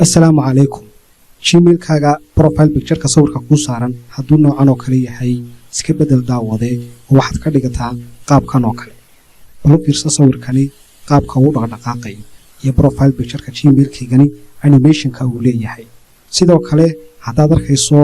Assalaamu calaykum. Gmail-kaaga profile picture-ka sawirka kuu saaran hadduu noocan oo kale yahay iska bedel daawade oo waxaad ka dhigataa qaabkan oo kale. Bal u fiirso sawirkani qaabka uu dhaqdhaqaaqayo iyo profile picture-ka Gmail-kaygani animation-ka uu leeyahay. Sidoo kale haddaad arkayso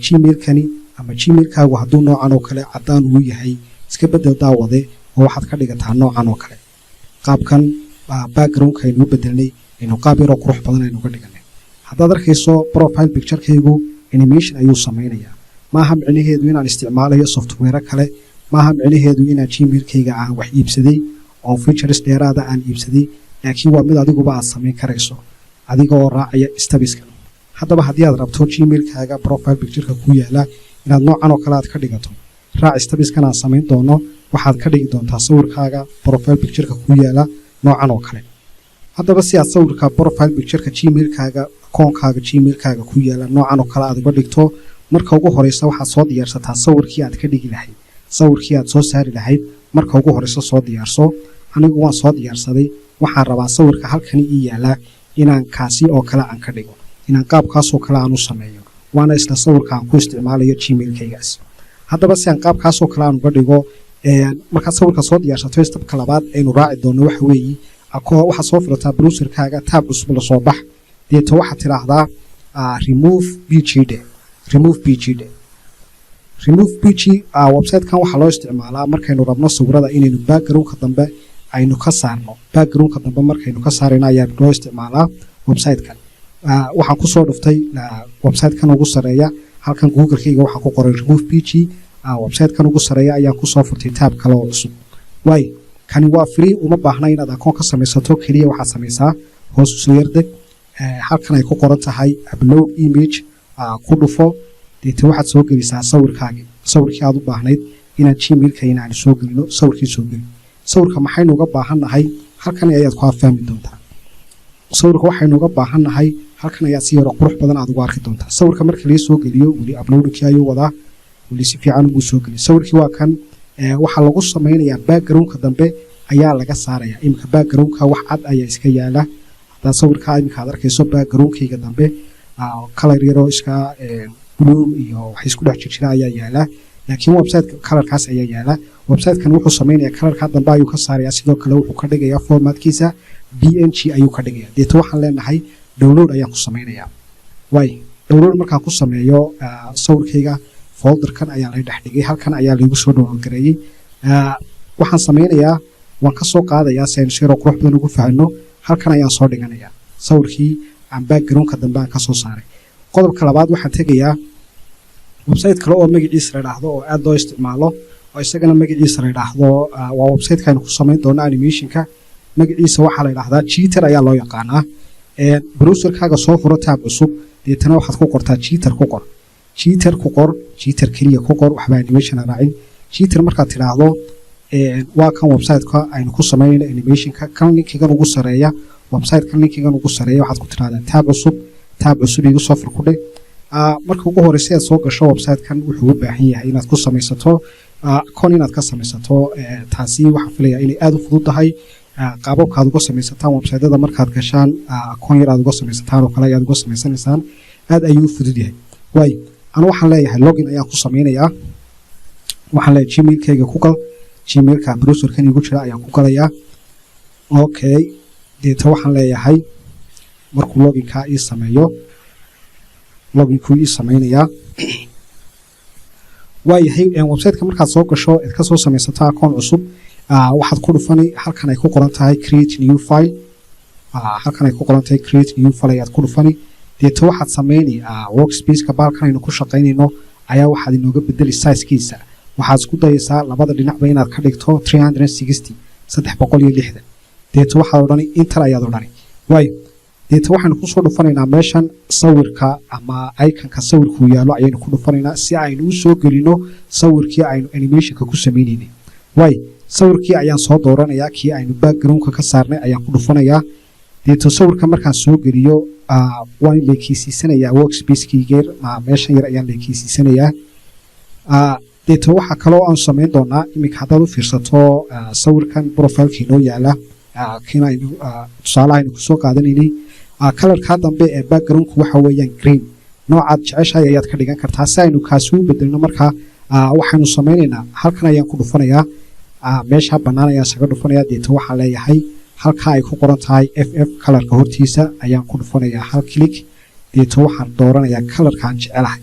Gmail-kani ama Gmail-kaagu hadduu noocan oo kale caddaan uu yahay iska bedel daawade oo waxaad ka dhigataa noocan oo kale. Qaabkan background-ka aynu bedelnay inuu qaab yar oo qurux badan aynu ka dhiganay. haddaad arkayso profile picture-kaygu animation ayuu samaynayaa. maaha micnaheedu inaan isticmaalayo software kale, maaha micnaheedu inaan Gmail-kayga aan wax iibsaday oo features dheeraada aan iibsaday, laakiin waa mid adiguba aad samayn karayso adiga oo raacaya stepskan. haddaba haddii aad rabto Gmail-kaaga profile picture-ka ku yaala inaad noocan oo kale aad ka dhigato, raac stepskan aan samayn doono. waxaad ka dhigi doontaa sawirkaaga profile picture-ka ku yaala noocan oo kale. haddaba si aad sawirka profile picture-ka Gmail-kaaga akoonkaaga Gmail-kaaga ku yaala noocan oo kale aad uga dhigto, marka ugu horeysa waxaad soo diyaarsataa sawirkii aad ka dhigi lahayd, sawirkii aad soo saari lahayd. marka ugu horeysa soo diyaarso. anigu waan soo diyaarsaday, waxaan rabaa sawirka halkani ii yaala inaan kaasi oo kale aan ka dhigo, inaan qaabkaasoo kale aan u sameeyo, waana isla sawirka aan ku isticmaalayo Gmail-kaygaas. haddaba si aan qaabkaasoo kale aan uga dhigo, markaad sawirka soo diyaarsato stepka labaad aynu raaci doono waxa weeye waxaad soo furataa browser-kaaga taab cusub la soo bax, deeto waxaad tidhaahdaa remove pg. website-kan waxaa loo isticmaalaa markaynu rabno sawirada inaynu background-ka dambe aynu ka saarno. background-ka dambe markaynu ka saarayno ayaa loo isticmaalaa website-kan. waxaan kusoo dhuftay website-kan ugu sareeya halkan google-kayga waxaan ku qoray remove pg. website-kan ugu sareeya ayaan kusoo furtay taab kale oo cusub. kani waa free, uma baahna inaad akoon ka samaysato, keliya waxaad samaysaa hoos usoo yardeg halkan ay ku qoran tahay upload image, ku dhufo, deeta waxaad soo gelisaa sawirkii aad u baahnayd inaad Gmail-kayna aan soo gelino. sawirkii soo geli. sawirka maxaynu uga baahannahay halkan ayaad ku fahmi doontaa. sawirka waxaynu uga baahannahay halkan ayaad si yar qurux badan aad ugu arki doontaa. sawirka marka la soo geliyo weli upload-kii ayuu wadaa, weli si fiican ugu soo geli. sawirkii waa kan. waxaa lagu samaynayaa background-ka dambe ayaa laga saarayaa. iminka background-ka wax cad ayaa iska yaala. haddaad sawirkaa iminka aad arkayso background-kayga dambe color yaroo iska blue iyo wax isku dhex jirjira ayaa yaala, laakiin website-ka colorkaas ayaa yaala. website-kan wuxuu samaynayaa colorkaa dambe ayuu ka saarayaa, sidoo kale wuxuu ka dhigayaa formatkiisa png ayuu ka dhigayaa. deeto waxaan leenahay download ayaan ku samaynayaa. download markaan ku sameeyo sawirkayga folderkan ayaa la dhex dhigay, halkan ayaa laygu soo download gareeyey. waxaan samaynayaa waan ka soo qaadayaa si aynu si yaroo qurux badan ugu fahanno. halkan ayaan soo dhiganayaa sawirkii aan background-ka dambe aan ka soo saaray. qodobka labaad waxaan tegayaa website kale oo magaciisa la yidhaahdo oo aad loo isticmaalo, oo isagana magaciisa la yidhaahdo waa website-ka aynu ku samayn doono animation-ka. magaciisa waxaa la yidhaahdaa Cheater ayaa loo yaqaanaa. browser-kaaga soo furo taab cusub, deetana waxaad ku qortaa Cheater ku qor. Cheater keliya ku qor, waxba animation aan raacin. Cheater markaad tidhaahdo waa kan website-ka aynu ku samaynayno animation-ka. kan linkigan ugu sareeya website-kan linkigan ugu sareeya waxaad ku tidhaahdaa taab cusub igu soo fur ku dhig. marka ugu horeysa aad soo gasho website-kan wuxuu u baahan yahay inaad ku samaysato akoon, inaad ka samaysato. taasi waxaan filayaa inay aad u fududahay. qaababka aad uga samaysataan website-yada markaad gashaan akoon yar aad uga samaysataan oo kale ayaad uga samaysanaysaan. aad ayuu u fudud yahay. anu waxaan leeyahay login ayaan ku samaynayaa. waxaan leeyahay Gmail-kayga ku gal. Gmail-ka browser-kan igu jira ayaan ku galayaa. deeta waxaan leeyahay markuu loginkaa ii sameeyo, loginkuu ii samaynayaa. website-ka markaad soo gasho eed ka soo samaysato akoon cusub, waxaad ku dhufani halkan ay ku qoran tahay create new file. halkan ay ku qoran tahay create new file ayaad ku dhufani. deeta waxaad samayni workspace-ka baalkan aynu ku shaqaynayno ayaa waxaad inooga bedeli size-kiisa. waxaad isku dayaysaa labada dhinacba inaad ka dhigto 360. deeta waxaad odhani inter ayaad odhani. deeta waxaynu kusoo dhufanaynaa meeshan sawirka ama iconka sawirkuu yaalo ayaynu ku dhufanaynaa si aynu u soo gelino sawirkii aynu animation-ka ku sameynaynay. sawirkii ayaan soo dooranayaa, kii aynu background-ka ka saarnay ayaan ku dhufanayaa. deeto sawirka markaan soo geliyo waan leekeysiisanayaa workspace-kii meeshan yar ayaan leekeysiisanayaa. deeto waxaa kaloo aan samayn doonaa iminka haddaad u fiirsato sawirkan profile-kii noo yaala, kiina aynu tusaalaha aynu kusoo qaadanaynay kalarka dambe ee backgroundku waxa weeyaan green noocaad jeceshahay ayaad ka dhigan kartaa si aynu kaasi u bedelno markaa waxaynu samaynaynaa halkan ayaan ku dhufanayaa meesha bannaan ayaan isaga dhufanayaa deeta waxaan leeyahay halkaa ay ku qoran tahay ff kalarka hortiisa ayaan ku dhufanayaa hal click deeta waxaan dooranayaa kalarkaan jecelahay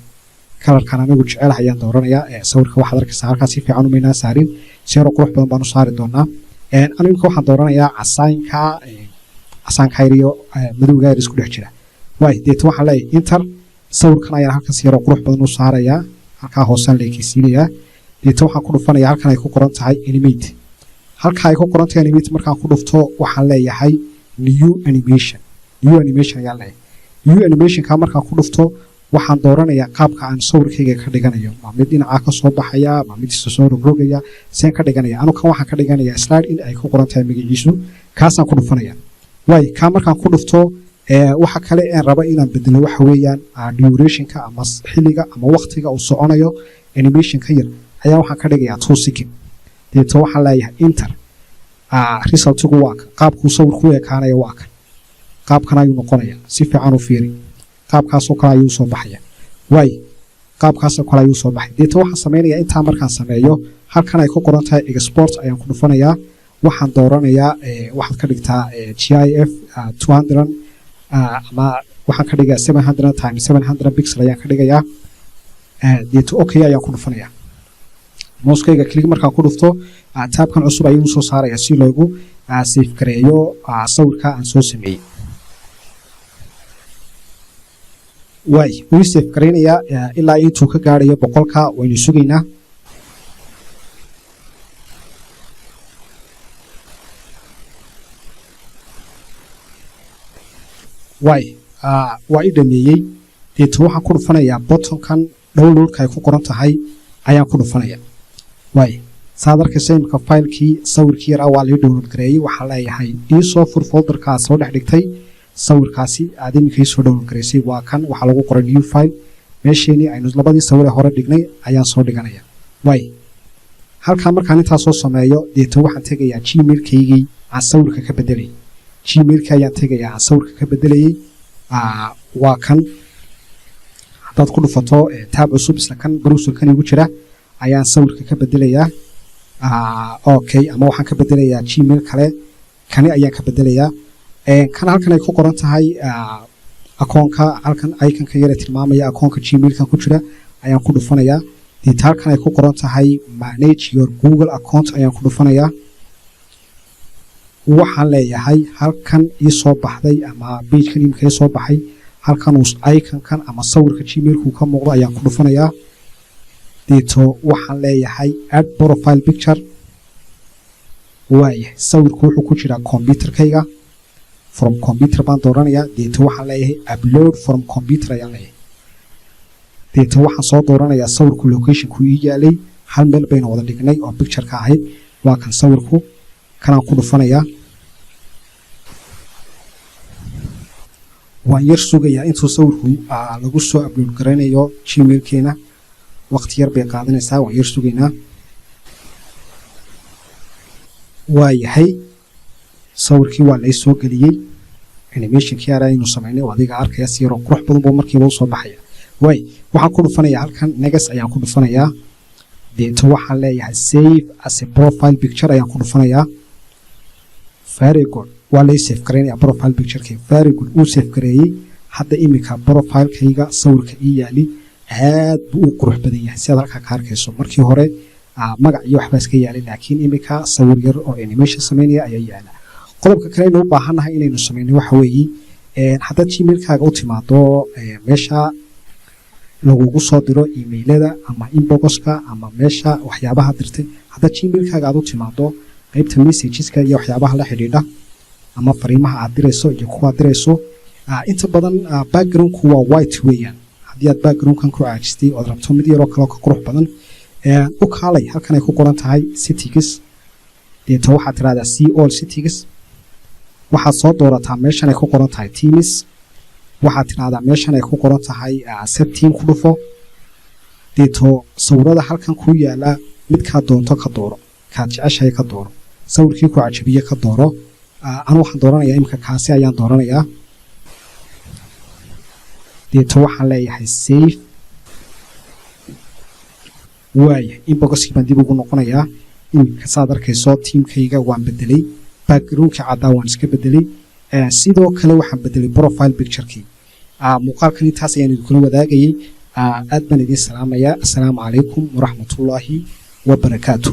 kalarkan anigu jecelahay ayaan dooranayaa sawirka waxaad arkaysaa halkaa si fiican umaynaa saarin seero qurux badan baan u saari doonaa anigu waxaan dooranayaa casaanka yar iyo madowga yar isku dhex jira waay deeta waxaan leeyahay inter sawirkan ayaan halkan seero qurux badan u saarayaa halkaa hoosaan leekeysiinayaa deeta waxaan ku dhufanayaa halkan ay ku qoran tahay animate halka ay ku qoran tahay animate markaan ku dhufto waxaan leeyahay new animation ayaan leeyahay new animationka markaan ku dhufto waxaan dooranayaa qaabka aan sawirkayga ka dhiganayo ma mid dhinaca ka soo baxaya ma mid soo rogrogaya seen ka dhiganaya anu kan waxaan ka dhiganayaa slide in ay ku qoran tahay magaciisu kaasaan ku dhufanaya waay kaa markaan ku dhufto waxa kale aan raba inaan bedelo waxa weeyaan durationka ama xilliga ama waqtiga uu soconayo animationka yar ayaa waxaan ka dhigayaa 2 second deeto waxaan leeyahay inter resultigu waa kan qaabkuu sawirku u ekaanaya waa kan qaabkan ayuu noqonaya si fiican u fiiri qaabkaasoo kale ayuu soo baxaya waay qaabkaasoo kale ayuu soo baxay deeto waxaan samaynayaa intaa markaan sameeyo halkan ay ku qoran tahay export ayaan ku dhufanayaa waxaan dooranayaa waxaad ka dhigtaa gif 200 ama waxaan ka dhigaa 700 times 700 pixel ayaan ka dhigayaa deeto okay ayaan ku dhufanayaa mouskayga click markaan ku dhufto taabkan cusub ayuu soo saaraya si loogu save gareeyo sawirka aan soo sameeyey waay wuu save gareynayaa ilaa intuu ka gaarayo 100ka waynu sugaynaa waay waa i dhameeyey deeto waxaan ku dhufanayaa bottonkan downloadka ay ku qoran tahay ayaan ku dhufanaya waay saad arkaysa imika faylkii sawirkii yar waa lii download gareeyey waxaan leeyahay iisoo fur folderka aad soo dhex dhigtay sawirkaasi aad imika iisoo download gareysay waa kan waxaa lagu qoray new file meesheenii aynu labadii sawir ee hore dhignay ayaan soo dhiganaya waay halkaa markaan intaa soo sameeyo deeto waxaan tegayaa gmailkaygii aan sawirka ka bedelayay gmailka ayaan tegayaa aan sawirka ka bedelayay waa kan haddaad ku dhufato taab cusub isla kan browserkan igu jira ayaan sawirka ka bedelayaa okay ama waxaan ka bedelayaa gmail kale kani ayaan ka bedelayaa kan halkan ay ku qoran tahay akoonka halkan iconka yare tilmaamaya akoonka gmailkan ku jira ayaan ku dhufanayaa deeta halkan ay ku qoran tahay manage your google account ayaan ku dhufanayaa waxaan leeyahay halkan ii soo baxday ama pagekan imika ii soo baxay halkan iconkan ama sawirka gmailku ka muuqdo ayaan ku dhufanayaa deeto waxaan leeyahay add profile picture waayahay sawirku wuxuu ku jiraa computerkayga from computer baan dooranayaa deeto waxaan leeyahay upload from computer ayaan leeyahay deeto waxaan soo dooranayaa sawirku locationku ii yaalay hal meel baynu wada dhignay oo pictureka ahayd waa kan sawirku kanaan ku dhufanayaa waan yar sugayaa intuu sawirku lagu soo upload garaynayo gmailkeena waqti yar bay qaadanaysaa waan yar sugaynaa waayahay sawirkii waa lay soo geliyey animationkii ara aynu samaynay oo adiga arkaya si yaroo qurux badan buu markiiba u soo baxaya waay waxaan ku dhufanayaa halkan negas ayaan ku dhufanayaa deeto waxaan leeyahay save as a profile picture ayaan ku dhufanayaa very good waa lay save gareynaya profile picturekayga very good uu save gareeyey hadda imika profilekayga sawirka ii yaali aad buu u qurux badan yahay si aad halkaa ka arkayso markii hore magac iyo waxbaa iska yaalay laakiin imika sawir yar oo animation samaynaya ayaa yaala qodobka kale aynu u baahannahay inaynu samaynay waxa weeye haddaad gmailkaaga u timaado meesha lagugu soo diro emailada ama inboxka ama meesha waxyaabaha dirtay haddaad gmailkaaga aad u timaado qaybta messageska iyo waxyaabaha la xidhiidha ama fariimaha aad dirayso iyo kuwaad dirayso inta badan backgroundku waa white weeyaan haddii aad backgroundkan ku caajistay ood rabto mid yaroo kaleo ka qurux badan u kaalay halkan ay ku qoran tahay settings deeta waxaad tirahdaa see all settings waxaad soo doorataa meeshan ay ku qoran tahay teams waxaad tirahdaa meeshan ay ku qoran tahay set team ku dhufo deeto sawirada halkan kuu yaala midkaad doonto ka dooro kaad jeceshahay ka dooro sawirkii ku cajabiye ka dooro anu waxaan dooranayaa imika kaasi ayaan dooranayaa deeto waxaan leeyahay save waaya inboxkii baan dib ugu noqonayaa iminka saad arkayso tiimkayga waan bedelay backgroundka caddaa waan iska bedelay sidoo kale waxaan bedelay profile picturekii muuqaalkan intaas ayaan idinkula wadaagayay aad baan idiin salaamayaa assalaamu calaykum waraxmatullaahi wabarakaatu